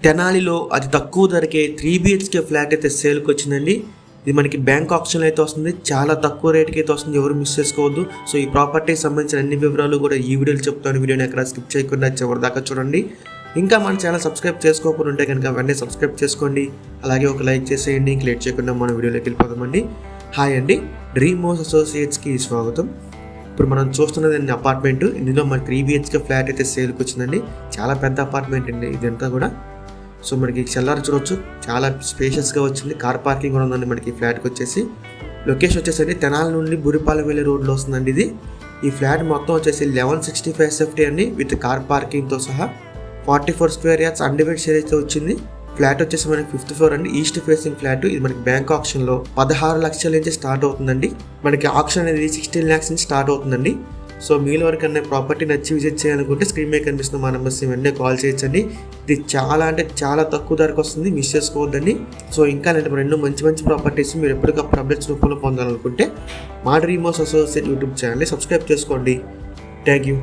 తెనాలిలో అతి తక్కువ ధరకే 3 BHK ఫ్లాట్ అయితే సేల్కి వచ్చిందండి. ఇది మనకి బ్యాంక్ ఆప్షన్ అయితే వస్తుంది, చాలా తక్కువ రేట్కి అయితే వస్తుంది, ఎవరు మిస్ చేసుకోవద్దు. సో ఈ ప్రాపర్టీకి సంబంధించిన అన్ని వివరాలు కూడా ఈ వీడియోలో చెప్తాను. వీడియోని ఎక్కడ స్కిప్ చేయకుండా చివరి దాకా చూడండి. ఇంకా మన ఛానల్ సబ్స్క్రైబ్ చేసుకోకుండా ఉంటే కనుక వెంటనే సబ్స్క్రైబ్ చేసుకోండి, అలాగే ఒక లైక్ చేసేయండి. లేట్ చేయకుండా మన వీడియోలోకి వెళ్ళిపోదామండి. హాయ్ అండి, డ్రీమ్ హౌస్ అసోసియేట్స్కి స్వాగతం. ఇప్పుడు మనం చూస్తున్నది అపార్ట్మెంట్. ఇందులో మన 3 BHK ఫ్లాట్ అయితే సేల్కి వచ్చిందండి. చాలా పెద్ద అపార్ట్మెంట్ అండి ఇదంతా కూడా. సో మనకి సెల్లార్ చూడవచ్చు, చాలా స్పేషియస్గా వచ్చింది. కార్ పార్కింగ్ కూడా ఉందండి మనకి ఫ్లాట్కి వచ్చేసి. లొకేషన్ వచ్చేసరికి తెనాలి నుండి బురిపాలెం వెళ్ళే రోడ్లో వస్తుందండి ఇది. ఈ ఫ్లాట్ మొత్తం వచ్చేసి 1165 SFT అండి, విత్ కార్ పార్కింగ్తో సహా. 44 స్క్వేర్ యార్డ్స్ అన్డివైడ్ షేర్ అయితే వచ్చింది. ఫ్లాట్ వచ్చేసి మనకి 5th ఫ్లోర్ అండి, ఈస్ట్ ఫేసింగ్ ఫ్లాట్. ఇది మనకి బ్యాంక్ ఆప్షన్లో 16 లక్షల నుంచి స్టార్ట్ అవుతుందండి. మనకి ఆప్షన్ అనేది 16 lakhs నుంచి స్టార్ట్ అవుతుందండి. సో మీలో వరకన్నా ప్రాపర్టీ నచ్చి విజిట్ చేయాలనుకుంటే స్క్రీన్ మీద కనిపిస్తున్న మా నెంబర్స్ వెంటనే కాల్ చేయొచ్చండి. ఇది చాలా అంటే చాలా తక్కువ ధరకు వస్తుంది, మిస్ చేసుకోవద్దండి. సో ఇంకా అంటే రెండు మంచి మంచి ప్రాపర్టీస్ మీరు ఎప్పటికప్పుడు అప్డేట్స్ రూపంలో పొందాలనుకుంటే మా డ్రీమ్ హౌస్ అసోసియేట్ యూట్యూబ్ ఛానల్ని సబ్స్క్రైబ్ చేసుకోండి. Thank you.